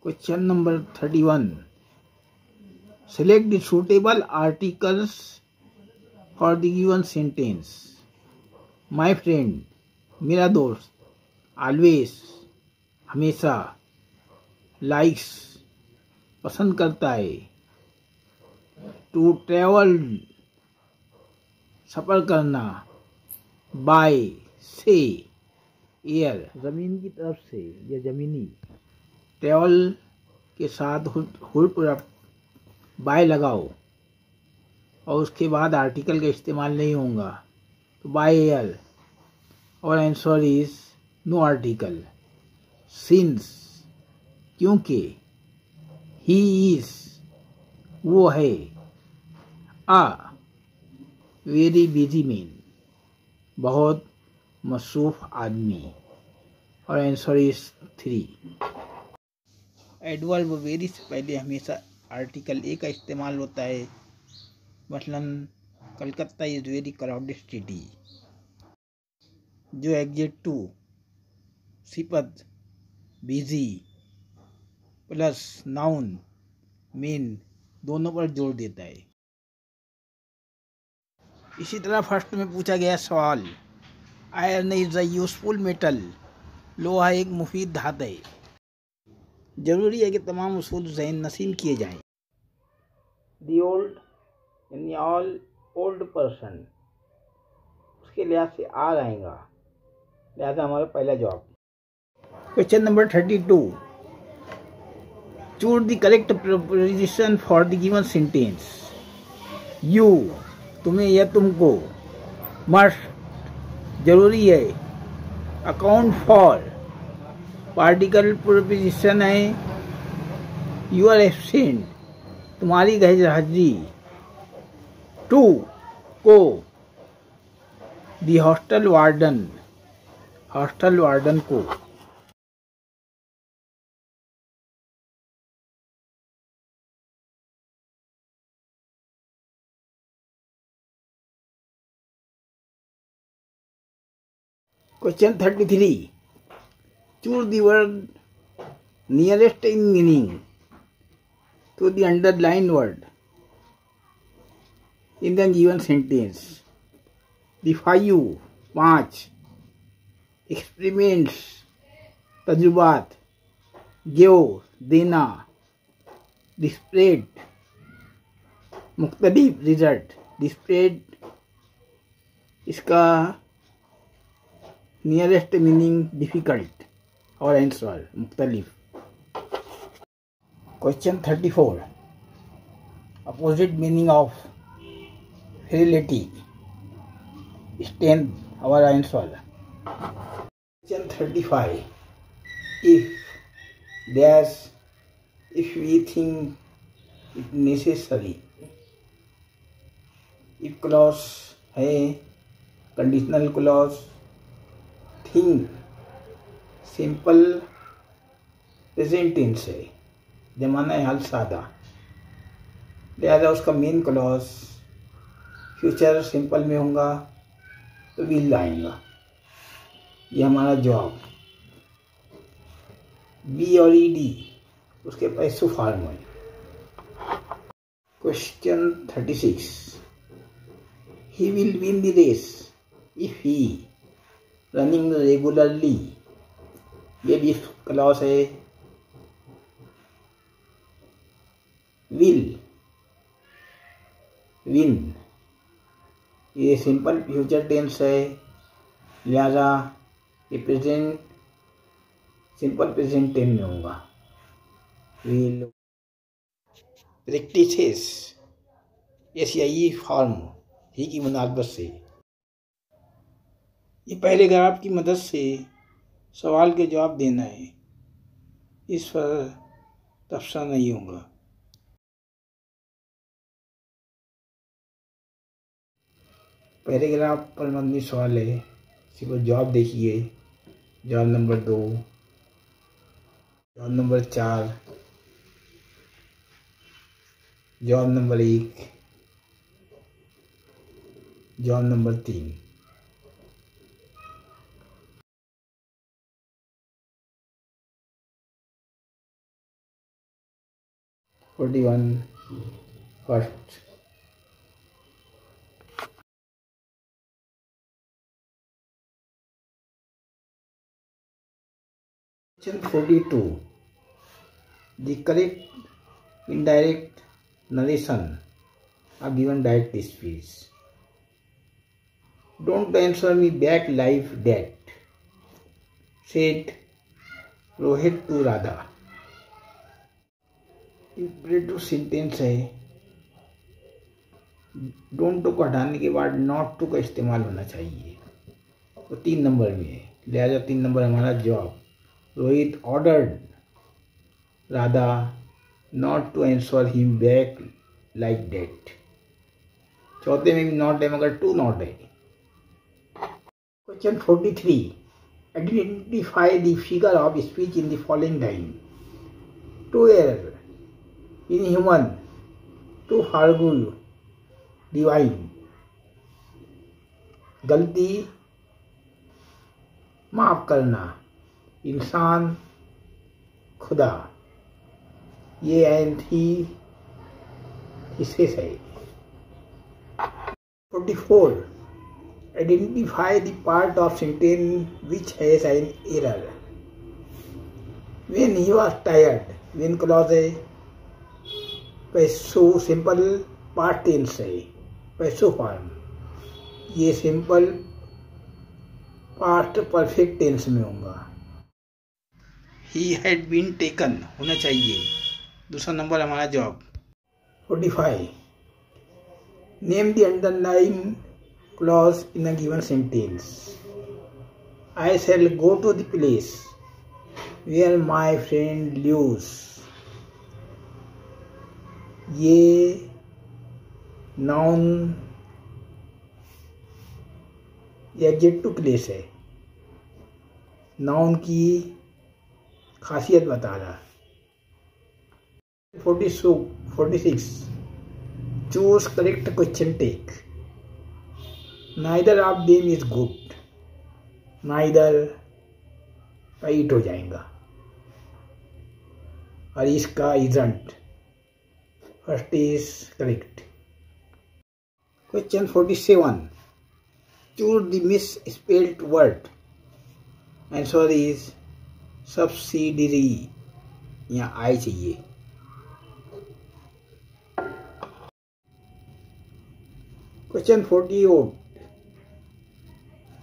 Question number 31. Select the suitable articles for the given sentence. My friend, मेरा दोस्त, always, हमेशा, likes, पसंद करता है, to travel, सफ़र करना, by, से, air, ज़मीन की तरफ से या ज़मीनी, ट्रेवल के साथ हुड बाय लगाओ और उसके बाद आर्टिकल का इस्तेमाल नहीं होगा तो बाय एयर। और answer is no article, since, क्योंकि, ही इज, वो है, आ वेरी बिजी मैन, बहुत मसरूफ आदमी। और आंसर इज 3। एडवर्ब वेरी से पहले हमेशा आर्टिकल ए का इस्तेमाल होता है। मसलन Calcutta is very crowded city. जो एडजेक्टिव सिफत बिजी प्लस नाउन मेन दोनों पर जोर देता है। इसी तरह फर्स्ट में पूछा गया सवाल, iron is a useful metal, लोहा एक मुफीद धातु है। ज़रूरी है कि तमाम उसूल ज़हन नसीम किए जाएं। दी ओल्ड यानी ऑल ओल्ड पर्सन, उसके लिहाज से आग आएगा, लिहाजा हमारा पहला जवाब। Question number 32. Choose the correct preposition for the given sentence. You, तुम्हें या तुमको, मस्ट, जरूरी है, अकाउंट फॉर, पार्टिकल प्रीपोजिशन है, यू आर एब्सेंट, तुम्हारी गैर हाजिरी, टू, को, दी हॉस्टल वार्डन, हॉस्टल वार्डन को। Question 33. Choose the word nearest in meaning to the underlined word in the given sentence. The 5, 5, experiments, तजुबात, give, देना, displayed, मुख्तलिफ, result, displayed, इसका नियरेस्ट मीनिंग डिफिकल्ट और आंसर मुख्तलिफ। Question 34. Opposite meaning of frailty, strength, our answer. Question 35. If dash, if we think it necessary, if clause है, conditional clause, think simple present tense है, जमाना हाल सादा, लिहाजा उसका मेन क्लॉज फ्यूचर सिंपल में होगा तो विल आएगा। ये हमारा जवाब। बी और ई डी उसके पैसो फॉर्म है। Question 36. He will win the race if he running regularly, ये भी क्लॉज है। विल, विन, ये सिंपल फ्यूचर टेंस है, लिहाजा ये प्रेजेंट सिंपल प्रेजेंट टेंस में होगा। विल, प्रैक्टिसेस, एशियाई फॉर्म ही की मुनासबत से। ये पहले ग्राफ की मदद से सवाल के जवाब देना है, इस पर तफसील नहीं होगा। पहले ग्राफ पर मबनी सवाल है, सिर्फ जवाब देखिए। जवाब नंबर 2, जवाब नंबर 4, जवाब नंबर 1, जवाब number 3। 41 first. Question 42. The correct indirect narration of given direct speech. Don't answer me back like that, said Rohit to Radha. Imperative sentence है। डोंट टू को हटाने के बाद नॉट टू का इस्तेमाल होना चाहिए, तो 3 नंबर में है, लिहाजा 3 नंबर हमारा जवाब। Rohit ordered Radha not to answer him back like that. चौथे में भी नॉट है मगर 2 नॉट है। Question 43. Identify the figure of speech in the following line. To err, inhuman, to forgive, divine. गलती, माफ करना, इंसान, खुदा। ये एंटीथेसिस है। 44. Identify the part of sentence which has an error. When he was tired, when clause है, पैसो simple past tense है, पैसो फॉर्म। ये सिंपल पास्ट परफेक्ट टेंस में होगा। ही हैड बीन टेकन होना चाहिए, दूसरा नंबर हमारा जवाब। 45. Name the underline clause in a given sentence. I shall go to the place where my friend lives. ये नाउन एडजेक्टिव प्लेस है, नाउन की खासियत बता रहा। 46. Choose correct question tag. Neither of them is good. Neither right हो जाएगा और इसका isn't first is correct. Question 47. Choose the misspelled word. Answer is subsidiary. यहाँ आई चाहिए। Question 48.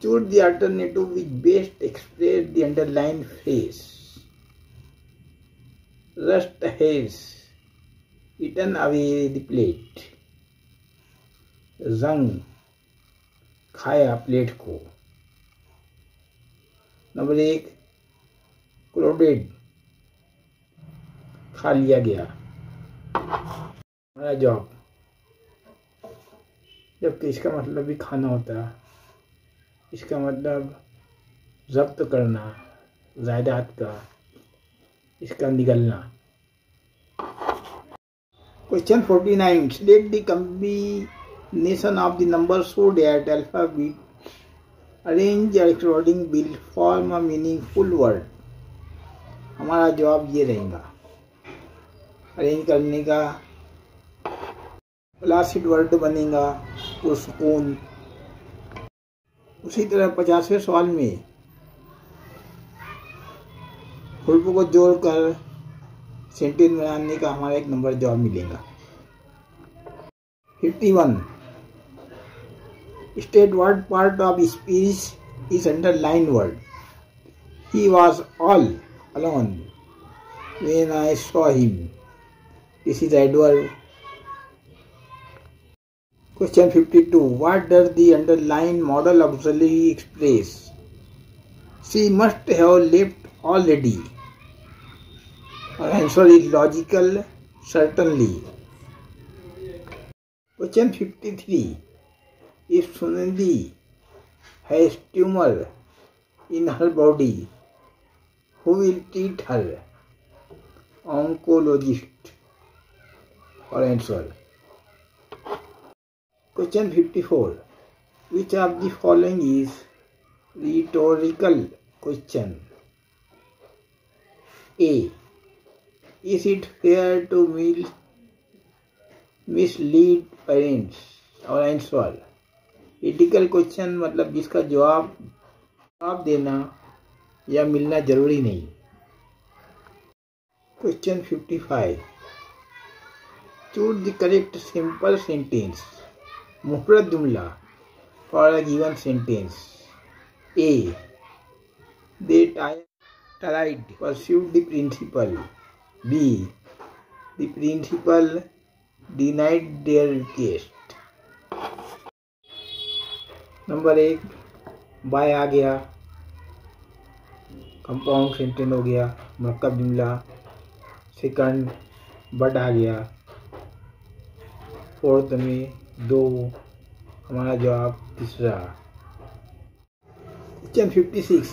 Choose the alternative which best express the underlined phrase. Rust has eaten away the plate. जंग खाया plate को। Number 1 क्लोडेड खा लिया गया। हमारा जवाब, जबकि इसका मतलब भी खाना होता, इसका मतलब जब्त करना जायदाद का, इसका निगलना। Question 49. Select the combination of the numbers so that alphabet arranged according will form a meaningful word. हमारा जवाब ये रहेगा। अरेंज करने का प्लासिड वर्ड बनेगा तो सुकून। उसी तरह 50वें सवाल में हुर्फ को जोड़कर सेंटेंस बनाने का हमारा 1 नंबर जवाब मिलेगा। 51. State what part of speech is underlined word. He was all alone when I saw him. This is adverb. Question 52. What does the underlined modal auxiliary express? She must have left already. Our answer is logical, certainly. Question 53. If Sunandi has tumor in her body, who will treat her? Oncologist. Our answer. Question 54. Which of the following is rhetorical question? A. Is it fair to mislead parents. और answer critical question मतलब जिसका जवाब देना या मिलना जरूरी नहीं। Question 55, choose the correct simple sentence, मुफरद जुमला for a given sentence. A, they tried pursued the principal. B, the principal denied their request. Number 1 बाय आ गया, कंपाउंड सेंटेंस हो गया, मरकब जुमला। सेकंड बट आ गया। फोर्थ में 2, हमारा जवाब तीसरा। Question 56,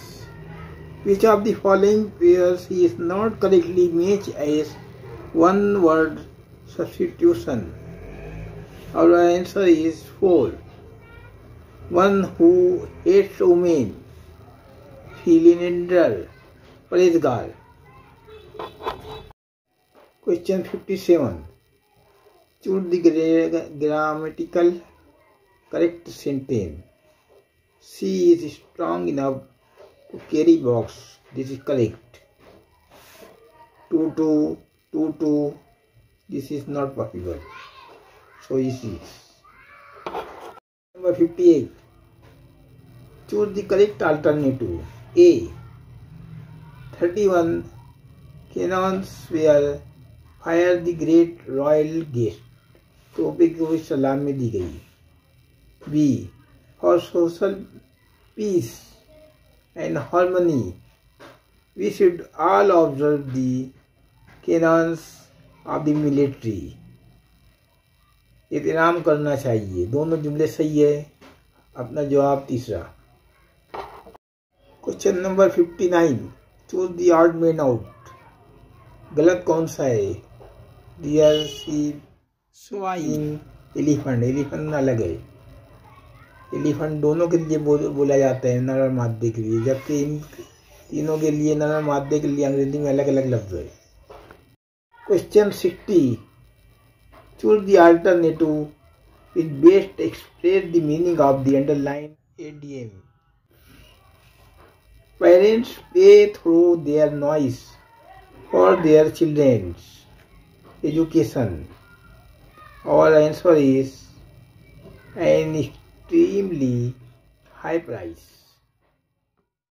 which of the following pairs is not correctly matched as one word substitution? Our answer is 4. One who hates women, Philender, Paresgar. Question 57, choose the grammatical correct sentence. She is strong enough to carry box. This is correct. 2 this is not possible. So easy. Number 58, choose the correct alternative. A, 31 cannons were fired the great royal guest. तोहफे को सलाम में दी गई। B, for social peace and harmony we should all observe the canons of the military. एहतराम करना चाहिए। दोनों जुमले सही है, अपना जवाब तीसरा। Question number 59, choose the odd man out. गलत कौन सा है? Deer, sheep, swine, elephant. Elephant अलग है। एलिफेंट दोनों के लिए बोला जाता है, नर और मादे के लिए, जबकि इन तीनों के लिए, नर और मादे के लिए अंग्रेजी में अलग अलग लफ्ज है। Question 60, choose the alternative which best express the meaning of the underlined idiom. Parents pay through their noise for their children's education. Our answer is an extremely high price.